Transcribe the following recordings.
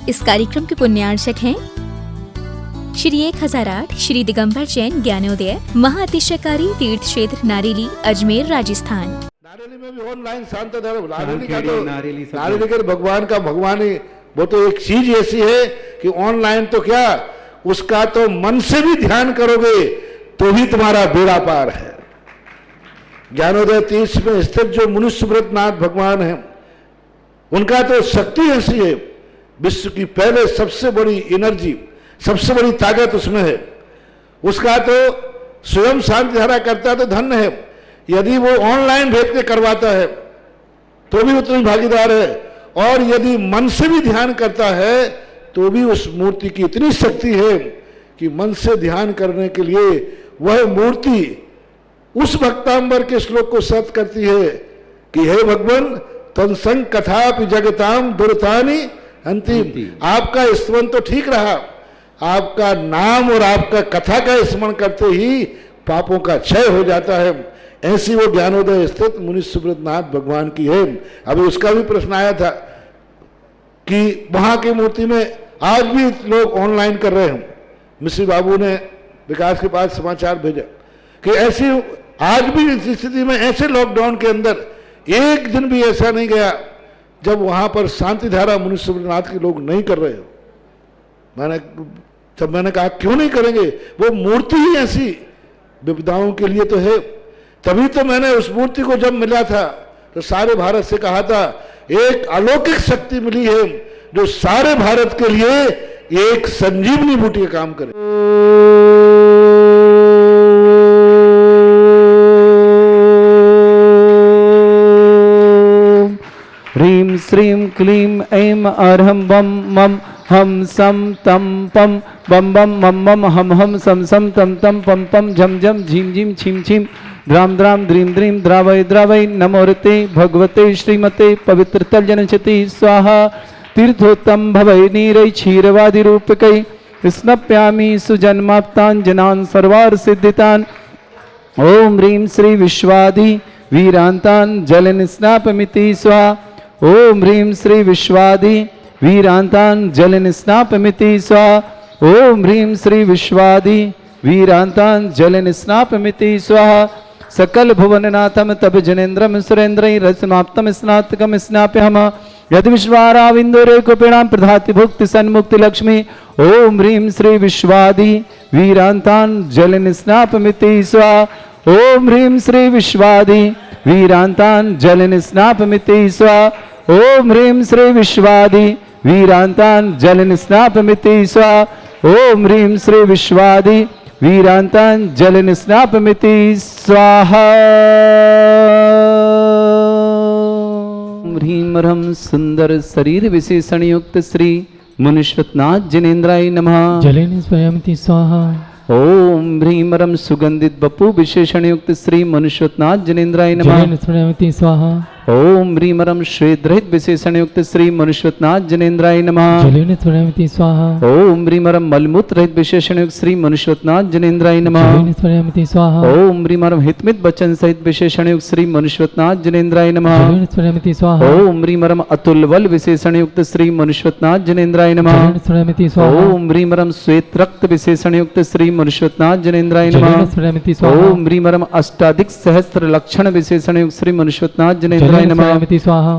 इस कार्यक्रम के पुण्यार्चक हैं श्री 1008 श्री दिगंबर जैन ज्ञानोदय महाअतिशयकारी तीर्थ क्षेत्र नारेली अजमेर राजस्थान। नारेली में भी ऑनलाइन शांत धर्म नारेली का भगवान का भगवान ही वो तो एक चीज ऐसी है कि ऑनलाइन तो क्या उसका तो मन से भी ध्यान करोगे तो भी तुम्हारा बेड़ा पार है। ज्ञानोदय तीर्थ में स्थित जो मुनि सुब्रतनाथ भगवान है उनका तो शक्ति ऐसी है, विश्व की पहले सबसे बड़ी एनर्जी सबसे बड़ी ताकत उसमें है। उसका तो स्वयं शांति धारा करता तो धन्य है, यदि वो ऑनलाइन भेज के करवाता है तो भी उतनी भागीदार है, और यदि मन से भी ध्यान करता है तो भी उस मूर्ति की इतनी शक्ति है कि मन से ध्यान करने के लिए वह मूर्ति उस भक्तांबर के श्लोक को सत्य करती है कि हे भगवान तत्संग कथापि जगताम दुर्तानि अंतिम। आपका स्मरण तो ठीक रहा, आपका नाम और आपका कथा का स्मरण करते ही पापों का क्षय हो जाता है। ऐसी वो ज्ञानोदय स्थित मुनि सुब्रतनाथ भगवान की है। अभी उसका भी प्रश्न आया था कि वहां की मूर्ति में आज भी लोग ऑनलाइन कर रहे हैं। मिश्री बाबू ने विकास के पास समाचार भेजा कि ऐसी आज भी इस स्थिति में ऐसे लॉकडाउन के अंदर एक दिन भी ऐसा नहीं गया जब वहां पर शांति धारा मुनि सुब्रतनाथ के लोग नहीं कर रहे हो। मैंने कहा क्यों नहीं करेंगे, वो मूर्ति ही ऐसी विपदाओं के लिए तो है। तभी तो मैंने उस मूर्ति को जब मिला था तो सारे भारत से कहा था एक अलौकिक शक्ति मिली है जो सारे भारत के लिए एक संजीवनी बूटी का काम करे। ह्रीं श्रीं क्लीं ऐं अर्हं बम मम हम सम तम पम बम बम मम मम हम हम सम सम तम तम पम पम झम झम झीम झीम छिम छिम द्राम द्राम द्रीम द्रीम द्रावय द्रावय नमोरते भगवते श्रीमते पवित्र तल जनचति स्वाहा तीर्थोत्तम भवै नीरै क्षीरवादि रूपकै स्नप्यामि सुजन्माप्तान् जनान् सर्वार सिद्धितान्। ओम ह्रीं श्री विश्वादि वीरांतान् जलन स्नापमिति स्वाहा। ओम ह्रीं श्री विश्वादि वीरांतान् जलन स्नापमिति स्वाहा। ओम ह्रीं श्री विश्वादि वीरांतान् जलन स्नापमिति स्वाहा। सकल भुवननाथम तब जनेन्द्रम सुरेन्द्रैः रसमाप्तम स्नातकम स्नाप्यहम यद विश्वाराविंदुरे कुपिणां प्रधाति भुक्ति सन्मुक्ति लक्ष्मी। ओम ह्रीं श्री विश्वादि वीरांतान् जलन स्नापमिति स्वाहा। ओम ह्रीं श्री विश्वादि वीरांतान् जलन स्नापमिति स्वाहा। ओम ह्रीं श्री विश्वादि वीरांतान् जलन स्नापमिति स्वाहा। ओम ह्रीं श्री विश्वादि वीरांतान् जलन स्नापमिति स्वाहा। ह्रीं ह्रं सुंदर शरीर विशेषण युक्त श्री मुनिश्वतनाथ जनेन्द्राय नमः। जलेन स्वयंति स्वाहा। ओम ह्रीं ह्रं सुगंधित बपु विशेषण युक्त श्री मुनिश्वतनाथ जनेन्द्राय नमः। जलेन स्वयंति स्वाहा। ओम ह्रीं ह्रं श्वेत रहित विशेषण युक्त श्री मुनिश्वतनाथ जनेन्द्राय नमः। जलेन स्वयंति स्वाहा। ओम ह्रीं ह्रं मलमूत्र रहित विशेषण युक्त श्री मुनिश्वतनाथ जनेन्द्राय नमः। जलेन स्वयंति स्वाहा। ओम ह्रीं ह्रं हितमित वचन सहित विशेषण युक्त श्री मुनिश्वतनाथ जनेन्द्राय नमः। जलेन स्वयंति स्वाहा। ओम ह्रीं ह्रं अतुल बल विशेषण युक्त श्री मुनिश्वतनाथ जनेन्द्राय नमः। जलेन स्वयंति स्वाहा। ओम ह्रीं ह्रं श्वेत रक्त विशेषण युक्त श्री मुनिश्वतनाथ जनेन्द्राय नमः। जलेन स्वयंति स्वाहा। ओम ह्रीं ह्रं अष्टाधिक सहस्त्र लक्षण विशेषण युक्त श्री मुनिश्वतनाथ जनेन्द्राय नमः।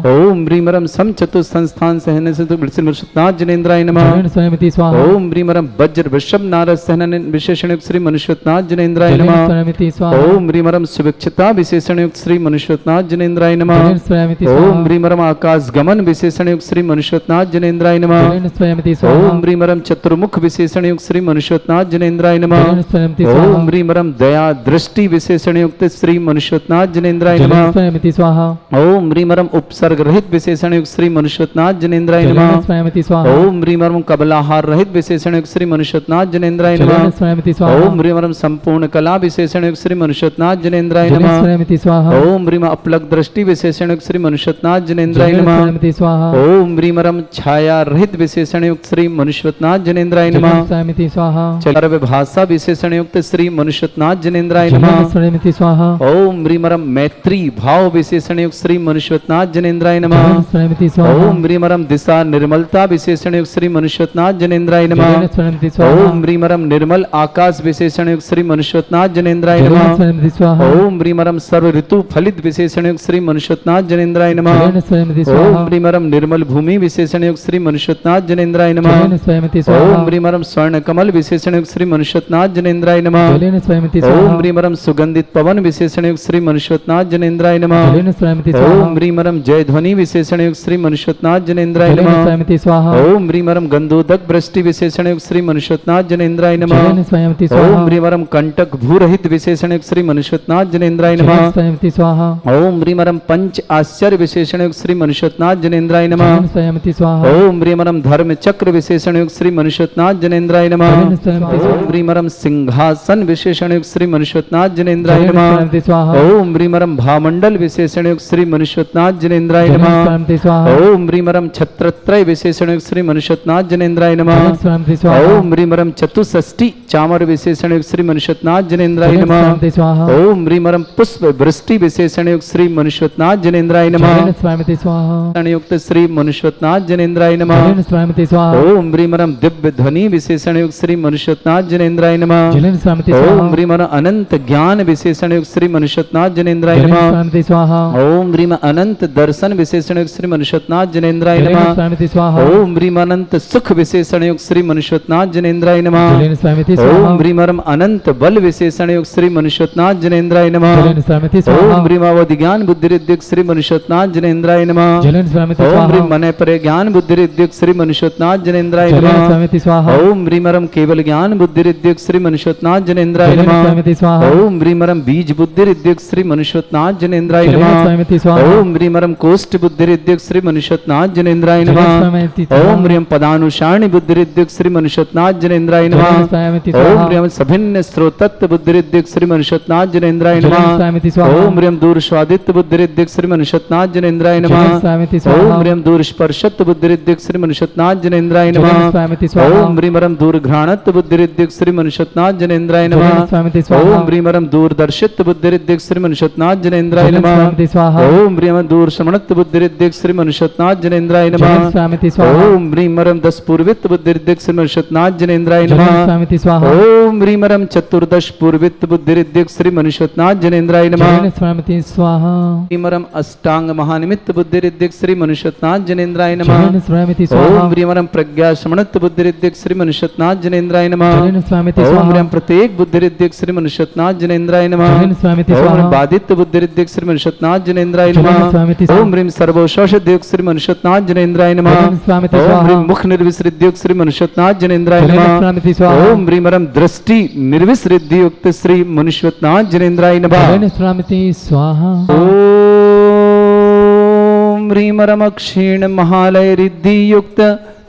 ओम ह्रीं ह्रं सम चतुः संस्थान सहन से मुनिश्वतनाथ जनेन्द्राय नमः। जलेन स्वयंति स्वाहा। ओम ह्रीं ह्रं वज्र वृषभ नारद सहन विशेषण युक्त श्री मुनिश्वतनाथ जनेन्द्राय जलेन नमः। स्वयंति स्वाहा। ओम ह्रीं ह्रं सुभिक्षता विशेषण युक्त श्री मुनिश्वतनाथ जनेन्द्राय नमः। जलेन स्वयंति स्वाहा। ओम ह्रीं ह्रं आकाश गमन विशेषण युक्त श्री मुनिश्वतनाथ जनेन्द्राय नमः। जलेन स्वयंति स्वाहा। ओम ह्रीं ह्रं चतुर्मुख विशेषण युक्त श्री मुनिश्वतनाथ जनेन्द्राय नमः। जलेन स्वयंति स्वाहा। ओम ह्रीं ह्रं दया दृष्टि विशेषण युक्त श्री मुनिश्वतनाथ जनेन्द्राय जलेन नमः। स्वयंति स्वाहा। ओम ह्रीं ह्रं उपसर्ग रहित विशेषण युक्त श्री मुनिश्वतनाथ जनेन्द्राय जलेन नमः। स्वयंति स्वाहा। ओम ह्रीं ह्रं कबलाहार रहित विशेषण युक्त श्री मुनिश्वतनाथ जनेन्द्राय जलेन नमः। स्वयंति स्वाहा। ओम ह्रीं ह्रं संपूर्ण कला विशेषण युक्त श्री मुनिश्वतनाथ जनेन्द्राय जलेन नमः। स्वयंति स्वाहा। ओम ह्रीं अपलक दृष्टि विशेषण युक्त श्री मुनिश्वतनाथ जनेन्द्राय जलेन नमः। स्वयंति स्वाहा। ओम ह्रीं ह्रं छाया रहित विशेषण युक्त श्री मुनिश्वतनाथ जनेन्द्राय जलेन नमः। स्वयंति स्वाहा। चर विभाषा विशेषण युक्त श्री मुनिश्वतनाथ जनेन्द्राय जलेन नमः। स्वयंति स्वाहा। ओम ह्रीं ह्रं मैत्री भाव विशेषण युक्त श्री श्री मनुष्यनाथ जनेन्द्राय नमः। जलेन स्वयंति स्वाहा ओम ह्रीमरम दिशा निर्मलता विशेषण युक्त श्री मनुष्यनाथ जनेन्द्राय नमः। जलेन स्वयंति स्वाहा ओम ह्रीमरम निर्मल आकाश विशेषण युक्त श्री मनुष्यनाथ जनेन्द्राय जलेन नमः। स्वयंति स्वाहा ओम ह्रीमरम सर्व ऋतु फलित विशेषण युक्त श्री मनुष्यनाथ जनेन्द्राय नमः। जलेन स्वयंति स्वाहा ओम ह्रीमरम निर्मल भूमि विशेषण युक्त श्री मनुष्यनाथ जनेन्द्राय नमः। जलेन स्वयंति स्वाहा ओम ह्रीमरम स्वर्ण कमल विशेषण युक्त श्री मनुष्यनाथ जनेन्द्राय नमः। जलेन स्वयंति ओम स्वाहा ह्रीमरम सुगंधित पवन विशेषण युक्त श्री मनुष्यनाथ जनेन्द्राय नमः। जलेन स्वयंति स्वाहा ओम ह्रीमरम जय ध्वनि विशेषण युक्त श्री मनुष्यनाथ जनेन्द्राय जलेन नमः। स्वयंति स्वाहा ओम ह्रीमरम गंधोदक वृष्टि विशेषण युक्त श्री मनुष्यनाथ जनेन्द्राय नमः। जलेन स्वयंति स्वाहा ओम ह्रीमरम कंटक भूरहित विशेषण युक्त श्री मनुष्यनाथ जनेन्द्राय जलेन नमः। स्वयंति स्वाहा ओम ह्रीमरम पंच आश्चर्य विशेषण युक्त श्री मनुष्यनाथ जनेन्द्राय नमः। जलेन स्वयंति स्वाहा ओम ह्रीमरम धर्म चक्र विशेषण युक्त श्री मनुष्यनाथ जनेन्द्राय नमः। जलेन स्वयंति ओम ह्रीमरम सिंहासन विशेषण युक्त श्री मनुष्यनाथ जनेन्द्राय जलेन नमः। स्वयंति स्वाहा ओम ह्रीमरम भामंडल विशेषण युक्त श्री मनुष्यनाथ जनेन्द्राय जलेन नमः। स्वयंति स्वाहा ओम ह्रीमरम छत्रत्रय विशेषण युक्त श्री मनुष्यनाथ जनेन्द्राय नमः। जलेन स्वयंति स्वाहा ओम ह्रीमरम चतुष्षष्टि चामर विशेषण युक्त श्री मनुष्यनाथ जनेन्द्राय जलेन नमः। स्वयंति स्वाहा ओम ह्रीमरम पुष्प वृष्टि विशेषण युक्त श्री मनुष्यनाथ जनेन्द्राय नमः। जलेन स्वयंति स्वाहा युक्त श्री मनुष्यनाथ जनेन्द्राय नमः। जलेन स्वयंति स्वाहा ओम ह्रीमरम दिव्य ध्वनि विशेषण युक्त श्री मनुष्यनाथ जनेन्द्राय नमः। जलेन स्वयंति ओम स्वाहा ह्रीमरम अनंत ज्ञान विशेषण युक्त श्री मनुष्यनाथ जनेन्द्राय जलेन नमः। स्वयंति स्वाहा ओम ह्रीम अनंत दर्शन विशेषण युक्त श्री मनुष्यनाथ जनेन्द्राय जलेन नमः। स्वयंति स्वाहा ओम ह्रीम अनंत सुख विशेषण युक्त श्री मनुष्यनाथ जनेन्द्राय नमः। जलेन स्वयंति स्वाहा ओम ह्रीमरम अनंत बल विशेषण युक्त श्री मनुष्यनाथ जनेन्द्राय नमः। जलेन स्वयंति स्वाहा ओम ह्रीमावधि ज्ञान बुद्धि रिद्धिक श्री मनुष्यनाथ जनेन्द्राय नमः। जलेन स्वयंति ओम स्वाहा ह्रीम मन परे ज्ञान बुद्धि रिद्धिक श्री मनुष्यनाथ जनेन्द्राय जलेन नमः। स्वयंति स्वाहा ओम ह्रीमरम केवल ज्ञान बुद्धि रिद्धिक श्री मनुष्यनाथ जनेन्द्राय जलेन नमः। स्वयंति स्वाहा ओम ह्रीमरम बीज बुद्धि रिद्धिक श्री मनुष्यनाथ जनेन्द्राय जलेन नमः। स्वयंति स्वाहा ओम ह्रीमरम कोष्ठ बुद्धि रिद्धिक श्री मनुष्यनाथ जनेन्द्राय जलेन नमः। स्वयंति स्वाहा ओम ह्रीम पदानुसारणी बुद्धि रिद्धिक श्री मनुष्यनाथ जनेन्द्राय जलेन नमः। स्वयंति ओम स्वाहा ह्रीम सभिन्न स्रोतत्व बुद्धि रिद्धिक श्री मनुष्यनाथ जनेन्द्राय जलेन नमः। स्वयंति स्वाहा ओम ह्रीम दूर स्वादित्व बुद्धि रिद्धिक श्री मनुष्यनाथ जनेन्द्राय जलेन नमः। स्वयंति स्वाहा ओम ह्रीम दूर स्पर्शत्व बुद्धि रिद्धिक श्री मनुष्यनाथ जनेन्द्राय जलेन नमः। स्वयंति स्वाहा ओम ह्रीमरम दूर घ्राणत्व बुद्धि रिद्धिक श्री मनुष्यनाथ जनेन्द्राय जलेन नमः। स्वयंति स्वाहा ओम ह्रीमरम दूरदर्शित्व बुद्धि रिद्धिक श्री मनुष्यनाथ जनेन्द्राय जलेन नमः। स्वयंति स्वाहा ओम ह्रीम दूर श्रवणत्व बुद्धि रिद्धिक श्री मनुष्यनाथ जनेन्द्राय जलेन नमः। स्वयंति स्वाहा ओम ह्रीमरम दस पूर्वित्व बुद्धि रिद्धिक श्री मनुष्यनाथ जनेन्द्राय जलेन नमः। स्वयंति स्वाहा ओम ह्रीमरम चतुर्दश पूर्वित्व बुद्धि रिद्धिक श्री मनुष्यनाथ जनेन्द्राय नमः। जलेन स्वयंति स्वाहा ह्रीमरम अष्टांग महानिमित्त बुद्धि रिद्धिक श्री मनुष्यनाथ जनेन्द्राय नमः। जलेन स्वयंति स्वाहा ओम ह्रीमरम प्रज्ञा श्रवणत्व बुद्धि रिद्धिक श्री मनुष्यनाथ जनेन्द्राय नमः। जलेन स्वयंति ओम स्वाहा ह्रीम प्रत्येक बुद्धि रिद्धिक श्री मनुष्यनाथ जनेन्द्राय नमः। जलेन स्वयंति ओम स्वाहा ह्रीम बाधित्व बुद्धि रिद्धिक श्री मनुष्यनाथ जनेन्द्राय जलेन नमः। स्वयंति स्वाहा ओम ह्रीम सर्वौषधयुक्त श्री मनुष्यनाथ जनेन्द्राय नमः। जलेन स्वयंति ओम स्वाहा ह्रीम मुख निर्विसृद्युक्त श्री मनुष्यनाथ जनेन्द्राय जलेन नमः। स्वयंति स्वाहा ओम ह्रीमरम दृष्टि निर्विसृद्युक्त श्री मनुष्यनाथ जनेन्द्राय नमः। जलेन स्वयंति स्वाहा ओम ह्रीमरम क्षीण महालय रिद्धि युक्त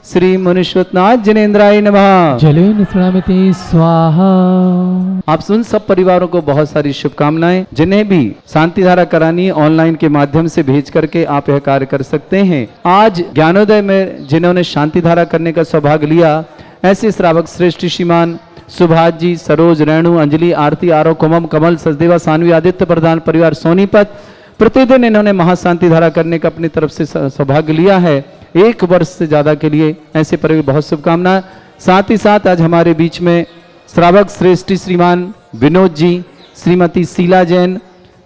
श्री मनुष्यनाथ जनेन्द्राय नमः। जलेन स्वयंति स्वाहा आप सुन सब परिवारों को बहुत सारी शुभकामनाएं। जिन्हें भी शांति धारा करानी है ऑनलाइन के माध्यम से भेज करके आप यह कार्य कर सकते हैं। आज ज्ञानोदय में जिन्होंने शांति धारा करने का सौभाग्य लिया, ऐसे श्रावक श्रेष्ठ श्रीमान सुभाष जी, सरोज, रेणु, अंजलि, आरती, आरो, कुमम, कमल, सचदेवा, सानवी, आदित्य प्रधान परिवार सोनीपत, प्रतिदिन इन्होंने महाशांति धारा करने का अपनी तरफ से सौभाग्य लिया है। 1 वर्ष से ज्यादा के लिए ऐसे परिवार बहुत शुभकामनाएं। साथ ही साथ आज हमारे बीच में श्रावक श्रेष्ठी श्रीमान विनोद जी, श्रीमती शीला जैन,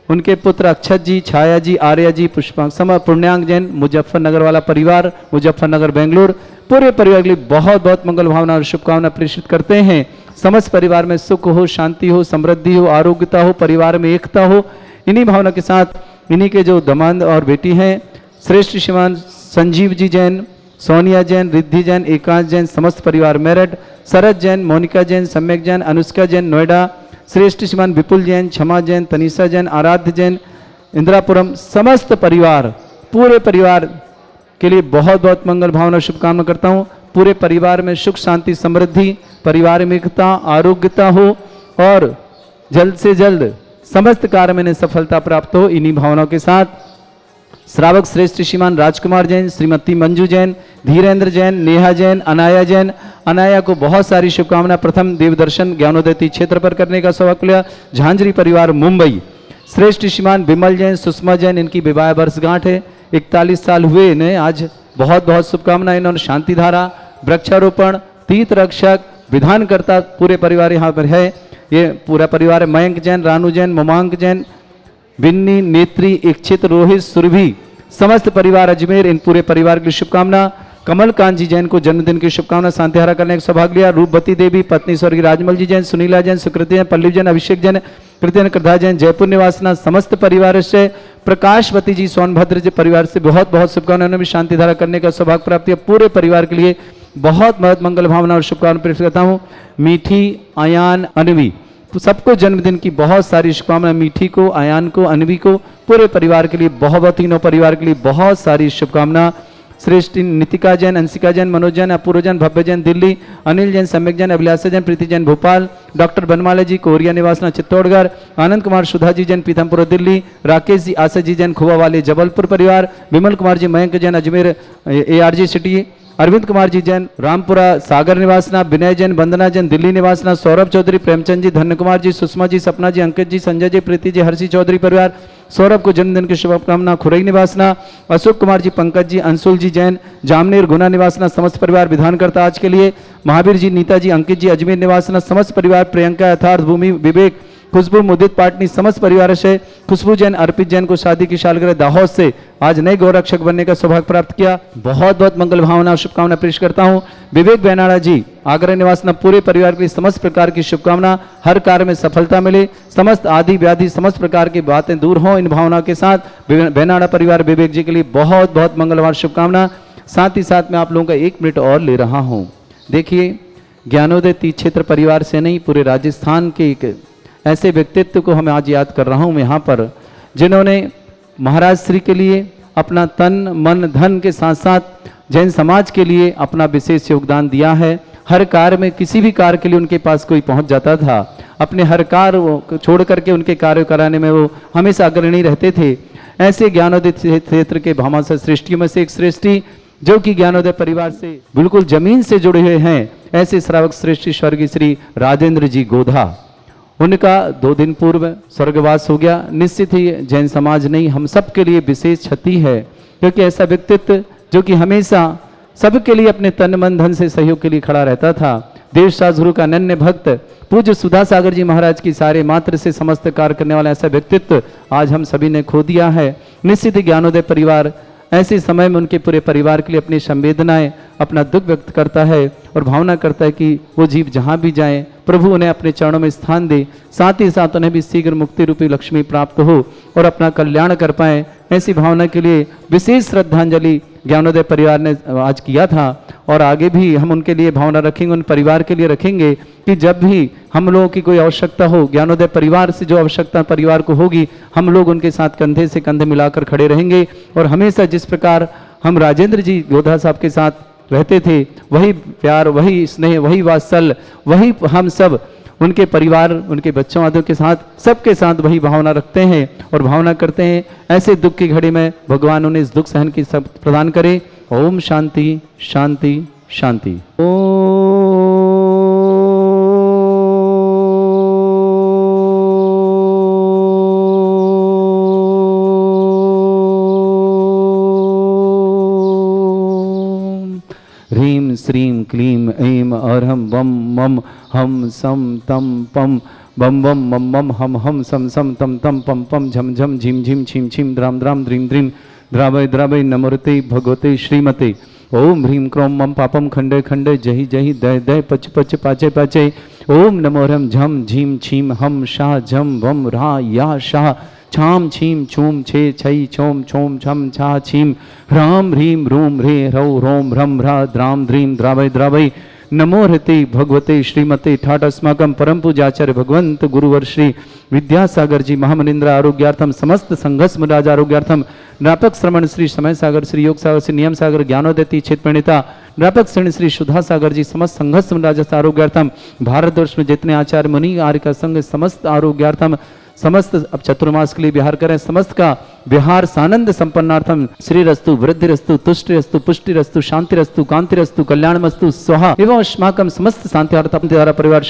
उनके पुत्र अक्षत जी, छाया जी, आर्या जी, पुष्पांग, पुण्यांग जैन, मुजफ्फरनगर वाला परिवार, मुजफ्फरनगर बेंगलुरु, पूरे परिवार के लिए बहुत बहुत मंगल भावना और शुभकामना प्रेषित करते हैं। समस्त परिवार में सुख हो, शांति हो, समृद्धि हो, आरोग्यता हो, परिवार में एकता हो। इन्हीं भावना के साथ इन्हीं के जो दमाद और बेटी हैं श्रेष्ठ श्रीमान संजीव जी जैन, सोनिया जैन, रिद्धि जैन, एकांश जैन, समस्त परिवार मेरठ, शरद जैन, मोनिका जैन, सम्यक जैन, अनुष्का जैन नोएडा, श्रेष्ठ श्रीमान विपुल जैन, क्षमा जैन, तनिषा जैन, आराध्य जैन, इंदिरापुरम, समस्त परिवार, पूरे परिवार के लिए बहुत बहुत मंगल भावना शुभकामना करता हूँ। पूरे परिवार में सुख शांति समृद्धि, परिवार में एकता, आरोग्यता हो और जल्द से जल्द समस्त कार्य में सफलता प्राप्त हो। इन्हीं भावनाओं के साथ श्रावक श्रेष्ठ श्रीमान राजकुमार जैन, श्रीमती मंजू जैन, धीरेन्द्र जैन, नेहा जैन, अनाया जैन, अनाया को बहुत सारी शुभकामना। प्रथम देव दर्शन ज्ञानोदय क्षेत्र पर करने का सौभाग्य लिया। झांझरी परिवार मुंबई, श्रेष्ठ श्रीमान विमल जैन, सुषमा जैन, इनकी विवाह वर्षगांठ है। 41 साल हुए इन्हें आज। बहुत बहुत शुभकामनाएं। इन्होंने शांति धारा, वृक्षारोपण, तीर्थ रक्षक, विधानकर्ता पूरे परिवार यहाँ पर है। ये पूरा परिवार है। मयंक जैन, रानू जैन, ममांक जैन, बिन्नी, नेत्री, इच्छित, रोहित, सुरभि, समस्त परिवार अजमेर, इन पूरे परिवार की शुभकामना। कमल कांत जी जैन को जन्मदिन की शुभकामना। शांतिहारा करने का सौभाग्य लिया। रूपवती देवी, पत्नी स्वर्गीय राजमल जी जैन, सुनीला जैन, सुकृति जैन, पल्लवी जैन, अभिषेक जैन, कृतिन कृधा जैन, जयपुर निवासना, समस्त परिवार से। प्रकाशवती जी सोनभद्र जी परिवार से बहुत बहुत शुभकामनाएं। उन्होंने भी शांतिधारा करने का सौभाग्य प्राप्त किया। पूरे परिवार के लिए बहुत बहुत मंगल भावना और शुभकामनाएं प्रेषित करता हूँ। मीठी, अयान, अनवी, सबको जन्मदिन की बहुत सारी शुभकामनाएं। मीठी को, अयान को, अनवी को, पूरे परिवार के लिए बहुत, तीनों परिवार के लिए बहुत सारी शुभकामना। श्रेष्ठ नितिका जैन, अंशिका जैन, मनोज जैन, अपूर्व जैन, भव्य जैन दिल्ली, अनिल जैन, सम्यक जैन, अभिलाषा जैन, प्रीति जैन भोपाल, डॉक्टर बनमाला जी कोरिया निवासना चित्तौड़गढ़, आनंद कुमार सुधा जी जैन पीथमपुर दिल्ली, राकेश जी आशा जी जैन खुआ वाले जबलपुर परिवार, विमल कुमार जी मयंक जैन अजमेर ARG सिटी, अरविंद कुमार जी जैन रामपुरा सागर निवासना, विनय जैन, वंदना जैन दिल्ली निवासना, सौरभ चौधरी, प्रेमचंद जी, धन्य कुमार जी, सुषमा जी, सपना जी, अंकित जी, संजय जी, प्रीति जी, हर्षी चौधरी परिवार, सौरभ को जन्मदिन की शुभकामना। खुरई निवासना, अशोक कुमार जी, पंकज जी, अंशुल जी जैन, जामनेर गुना निवासना, समस्त परिवार विधानकर्ता आज के लिए, महावीर जी, नीता जी, अंकित जी, अजमेर निवासना, समस्त परिवार, प्रियंका, यथार्थ, भूमि, विवेक, खुशबू, मुदित पाटनी, समस्त परिवार से। खुशबू जैन, अर्पित जैन को शादी की सालगिरह दाहोद से आज नए गौरक्षक बनने का सौभाग्य प्राप्त किया। बहुत बहुत मंगल भावना शुभकामना पेश करता हूं। विवेक बेनाड़ा जी आगरा निवासना, पूरे परिवार के लिए समस्त प्रकार की शुभकामना। हर कार्य में सफलता मिले, समस्त आदि व्याधि समस्त प्रकार की बातें दूर हों, इन भावना के साथ बेनाड़ा परिवार विवेक जी के लिए बहुत बहुत मंगलवार शुभकामना। साथ ही साथ मैं आप लोगों का 1 मिनट और ले रहा हूँ। देखिए, ज्ञानोदय तीर्थ क्षेत्र परिवार से नहीं, पूरे राजस्थान के एक ऐसे व्यक्तित्व को हमें आज याद कर रहा हूँ मैं यहाँ पर, जिन्होंने महाराज श्री के लिए अपना तन मन धन के साथ साथ जैन समाज के लिए अपना विशेष योगदान दिया है। हर कार्य में, किसी भी कार्य के लिए उनके पास कोई पहुँच जाता था, अपने हर कार्य छोड़ करके उनके कार्य कराने में वो हमेशा अग्रणी रहते थे। ऐसे ज्ञानोदय क्षेत्र के भामाशाह सृष्टियों में से एक सृष्टि, जो कि ज्ञानोदय परिवार से बिल्कुल जमीन से जुड़े हुए हैं, ऐसे श्रावक श्रेष्ठी स्वर्गीय श्री राजेंद्र जी गोधा, उनका 2 दिन पूर्व स्वर्गवास हो गया। निश्चित ही जैन समाज नहीं, हम सब के लिए विशेष क्षति है, क्योंकि ऐसा व्यक्तित्व जो कि हमेशा सबके लिए अपने तन मन धन से सहयोग के लिए खड़ा रहता था। देवशास्त्र गुरु का अनन्य भक्त पूज्य सुधा सागर जी महाराज की सारे मात्र से समस्त कार्य करने वाला ऐसा व्यक्तित्व आज हम सभी ने खो दिया है। निश्चित ही ज्ञानोदय परिवार ऐसे समय में उनके पूरे परिवार के लिए अपनी संवेदनाएं, अपना दुख व्यक्त करता है और भावना करता है कि वो जीव जहाँ भी जाएं, प्रभु उन्हें अपने चरणों में स्थान दे, साथ ही साथ उन्हें भी शीघ्र मुक्ति रूपी लक्ष्मी प्राप्त हो और अपना कल्याण कर पाए। ऐसी भावना के लिए विशेष श्रद्धांजलि ज्ञानोदय परिवार ने आज किया था और आगे भी हम उनके लिए भावना रखेंगे, उन परिवार के लिए रखेंगे कि जब भी हम लोगों की कोई आवश्यकता हो, ज्ञानोदय परिवार से जो आवश्यकता परिवार को होगी, हम लोग उनके साथ कंधे से कंधे मिलाकर खड़े रहेंगे और हमेशा जिस प्रकार हम राजेंद्र जी गोधा साहब के साथ रहते थे, वही प्यार, वही स्नेह, वही वात्सल्य, वही हम सब उनके परिवार, उनके बच्चों आदि के साथ, सबके साथ वही भावना रखते हैं और भावना करते हैं। ऐसे दुख की घड़ी में भगवान उन्हें इस दुख सहन की सब प्रदान करे। ओम शांति शांति शांति। ह्रीं श्रीं क्लीं ऐं अर्हं बम मम हम सम तम पम बम बम मम मम हम सम सम तम तम पम पम झम झम झिम झिम छिम छिम द्राम द्राम द्रीं द्रीं द्रावय द्रावय नमोते भगवते श्रीमते। ओम ह्रीं क्रों मम पापम खंडे खंडे जहि जहि दय दय पच पच पाचे पाचे। ओम नमो ह्रम झम झीम छीम हम शाह झम वम रा या शाह छाम छीम छूम छे छई छोम छोम छम छा छीम ह्राम ह्रीम रूम रे ह्रौ रोम ह्रम ह्रा द्राम द्रीम द्रावय द्रावय नमो हृते भगवते श्रीमते ठाट अस्माकं परम पूजाचार्य भगवंत गुरुवर श्री विद्यासागर जी महामनिंद्र आरोग्यार्थम समस्त संघर्ष राज आरोग्यार्थम व्यापक श्रवण श्री समय सागर श्री योग सागर श्री नियम सागर ज्ञानोदय क्षेत्र प्रणीता व्यापक श्रेणी श्री सुधा सागर जी समस्त संघर्ष राज आरोग्यार्थम भारतवर्ष में जितने आचार्य मुनि आर्य का संघ समस्त आरोग्यार्थम समस्त अब चतुर्मास के लिए विहार करें, समस्त का विहार सानंद संपन्नार्थम श्रीरस्तु वृद्धिरस्तु तुष्टिरस्तु पुष्टिरस्तु शांतिरस्तु कांतिरस्तु कल्याणमस्तु स्वाहा एवं अस्माकं समस्त शांत्यार्थम द्वारा परिवार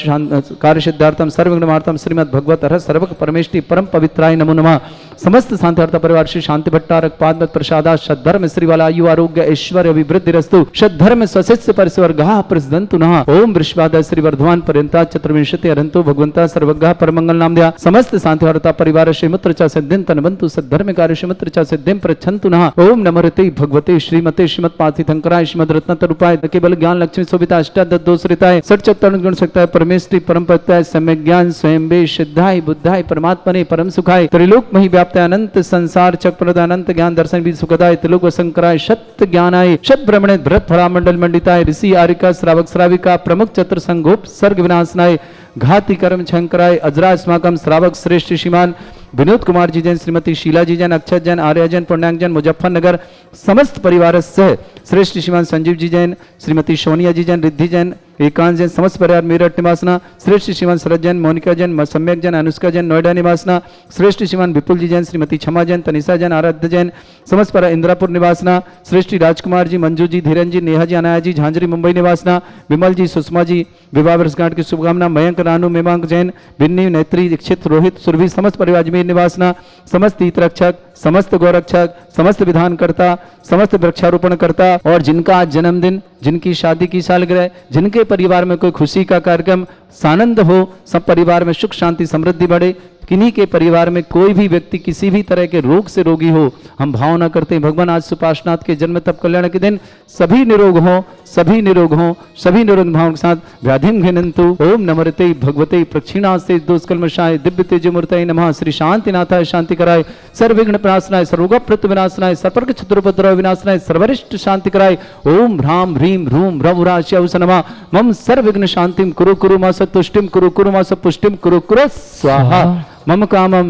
कार्य सिद्धार्थम सर्वगुणमार्थम श्रीमद् भगवत हर सर्वक परमेष्टि परम पवित्राय नमो नमः। समस्त शांत्यार्थ परिवार श्री शांति भट्टारक पादमत प्रसादा सद्धर्म श्रीवाला आयु आरोग्य ऐश्वर्य अभिवृद्धिरस्तु सद्धर्म स्वशिष्य परिस्वर्गः प्रसिद्धंतु नः। ओम वृषभाद श्री वर्धमान पर्यंता चतुर्विंशति अरंतो भगवंता सर्वज्ञः परमंगल नामधेय समस्त शांत्यार्थ परिवार श्रीमुत्र च सिद्धिं तनवन्तु सद्धर्म कार्य श्रीमुत्र च सिद्धिं प्रच्छन्तु नः। ओम नमोते भगवते श्रीमते श्रीमत्पार्थितंकराय श्रीमद रत्नतरूपाय केवल ज्ञान लक्ष्मी शोभिता अष्टादश दोषरिताय सच्चत्तर गुण सकताय परमेष्टि परम पत्याय सम्यक ज्ञान स्वयं बे सिद्धाय बुद्धाय परमात्मने परम सुखाय त्रिलोक मही व्याप्त अनंत संसार चक्र अनंत ज्ञान दर्शन भी सुखदाय त्रिलोक शंकराय सत्य ज्ञानाय शत ब्रह्मणे भरत फला मंडल मंडिताय ऋषि आरिका श्रावक श्राविका प्रमुख चतुर संगोप सर्ग विनाशनाय घाति कर्म शंकराय अजरास्माकम श्रावक श्रेष्ठ श्रीमान विनोद कुमार जी जैन श्रीमती शीला जी जैन अक्षत जैन आर्य जैन पुण्याक जैन मुजफ्फरनगर समस्त परिवार सह श्रेष्ठ श्रीमान संजीव जी जैन श्रीमती सोनिया जी जैन रिद्धि जैन एकांत जैन समस्त परिवार मेरठ निवासना श्रेष्ठ श्रीमान शरद जैन मोनिका जैन सम्यक जैन अनुष्का जैन नोएडा निवासना श्रेष्ठ श्रीमान विपुल जी जैन श्रीमती क्षमा जैन तनिषा जैन आराध्य जैन समस्त परिवार इंदिरापुर निवासना श्रेष्ठ राजकुमार जी मंजू जी धीरन जी नेहा जी अनाया जी झांझरी मुंबई निवासना विमल जी सुषमा जी विवाह वर्षगांठ की शुभकामना मयंक रानू मेमांक जैन बिन्नी नेत्री दीक्षित रोहित सुरभि समस्त परिवार अजमेर निवासना समस्त हितरक्षक समस्त गौरक्षक समस्त विधानकर्ता समस्त वृक्षारोपण करता और जिनका आज जन्मदिन जिनकी शादी की सालगिरह जिनके परिवार में कोई खुशी का कार्यक्रम सानंद हो सब परिवार में सुख शांति समृद्धि बढ़े किन्हीं के परिवार में कोई भी व्यक्ति किसी भी तरह के रोग से रोगी हो हम भावना करते हैं भगवान आज सुपार्श्वनाथ के जन्म तप कल्याण के दिन सभी निरोग हों सभी निरोग हों सभी निरोग भाव के साथ व्याधिम घिनंतु ओम नमरते भगवते प्रक्षिणा से दोषकल्मषाय दिव्य तेजमूर्तये नमः श्री शांतिनाथाय शांति कराय सर्वविघ्न प्रणाशनाय सर्वरोग प्रत्यविनाशनाय सर्पर्क चतुर्पद्रव विनाशनाय सर्वरिष्ट शांति कराय ओम ह्राम ह्रीम ह्रूम रघुराश्यवस नमः मम सर्वविघ्न शांतिम कुरु कुरु मा सतुष्टिम कुरु कुरु मा सपुष्टिम कुरु कुरु स्वाहा मम कामम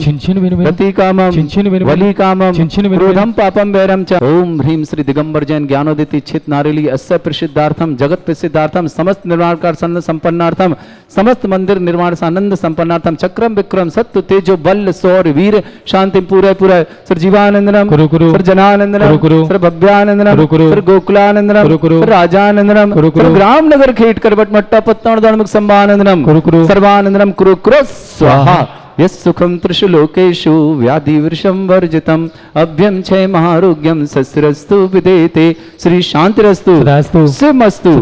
रति कामम वली कामम क्रोधम पापम वैरम च ओम ह्रीम श्री दिगंबर जैन ज्ञानोदिति छित नारिली अस्य प्रसिद्धार्थम जगत प्रसिद्धार्थम समस्त निर्माण कार्य संपन्नार्थम समस्त मंदिर निर्माण आनंद संपन्नार्थम चक्रम विक्रम सत्य तेजो बल सौर वीर शांति पूरे पूरे सर जीवानंदनम सर जनानंदनम सर भव्यानंदनम सर गोकुलानंदनम सर राजानंदनम सर ग्राम नगर खेट करवट मट्टा पत्तन दणमुख संभानंदनम सर्वानंदनम कुरु कुरु स्वाहा यस्सुखम त्रिषु लोकेषु व्याधि वृषम वर्जितम अभ्यम क्षय महारोग्यम सस्रस्तु विदेते श्री शांतिरस्तु शिवमस्तु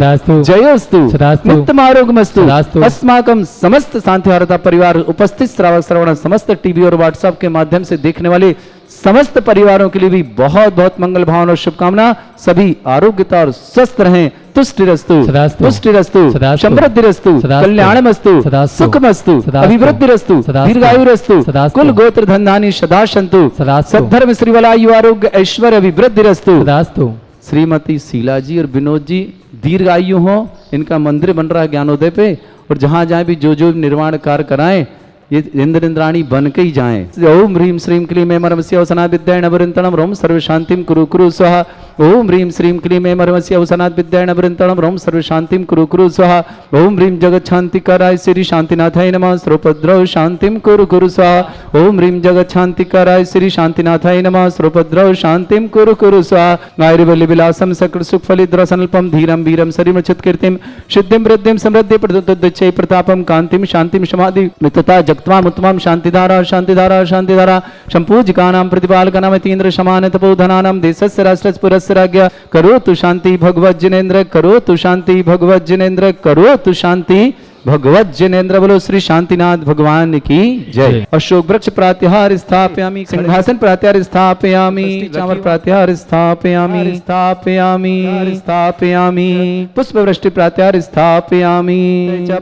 जयोस्तु नित्यम आरोग्यमस्तु अस्माकं समस्त शांतिहारता परिवार उपस्थित श्रावक श्रवण समस्त टीवी और व्हाट्सएप के माध्यम से देखने वाले समस्त परिवारों के लिए भी बहुत बहुत मंगल भावना और शुभकामना सभी आरोग्यता और स्वस्थ रहें तुष्टिरस्तु पुष्टिरस्तु समृद्धिरस्तु कल्याणमस्तु सुखमस्तु अभिवृद्धिरस्तु दीर्घायुरस्तु कुल गोत्र धनधानी सदा सन्तु सद्धर्म श्रीवलायु आरोग्य ऐश्वर्य अभिवृद्धिरस्तु। श्रीमती शीला जी और विनोद जी दीर्घायु हो इनका मंदिर बन रहा है ज्ञानोदय पे और जहां जहां भी जो निर्माण कार्य कराएं ये इंद्र इंद्राणी बन के ही जाएं। ओम ह्रीम श्रीम क्लीम मरमस्य अवसनात् विद्याय नवरिंतणम रोम सर्व शांतिम कुरु कुरु स्वाहा ओम ह्रीम श्रीम क्लीम मरमस्य अवसनात् विद्याय नवरिंतणम रोम सर्व शांतिम कुरु कुरु स्वाहा ओम ह्रीम जगत शांति कराय श्री शांतिनाथाय नमः सर्वोपद्रव शांतिम कुरु कुरु स्वाहा ओम ह्रीम जगत शांति कराय श्री शांतिनाथाय नमः सर्वोपद्रव शांतिम कुरु कुरु स्वाहा आयुर्बल विलासम सकल सुख फलिद्रसनल्पम धीरम वीरम शरीरमचित कीर्तिम सिद्धिम वृद्धिम समृद्धि प्रदुद्दच्चै प्रतापम कांतिम शांतिम समाधि मितता जगत्वाम उत्तमम शांतिधारा शांतिधारा शांतिधारा संपूजिकानां प्रतिपालकानां तीन्द्र समान तपोधनानां देशस्य राष्ट्रस्य पुरस्य राज्ञ करोतु शांति भगवत जिनेन्द्र करोतु शांति भगवत जिनेन्द्र करोतु शांति भगवत जिनेन्द्र बोलो श्री शांतिनाथ भगवान की जय। अशोक वृक्ष प्रात्याहार स्थापयामि सिंहासन प्रात्याहार स्थापयामि चामर प्रात्याहार स्थापयामि स्थापयामि स्थापयामि पुष्प वृष्टि प्रात्याहार स्थापयामि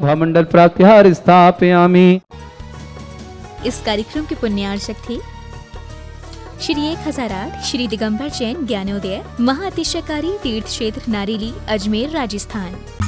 भामंडल प्रात्याहार स्थापयामि। इस कार्यक्रम के पुण्यार्चक थे श्री 1008 श्री दिगंबर जैन ज्ञानोदय महाअतिशयकारी तीर्थ क्षेत्र नारेली अजमेर राजस्थान।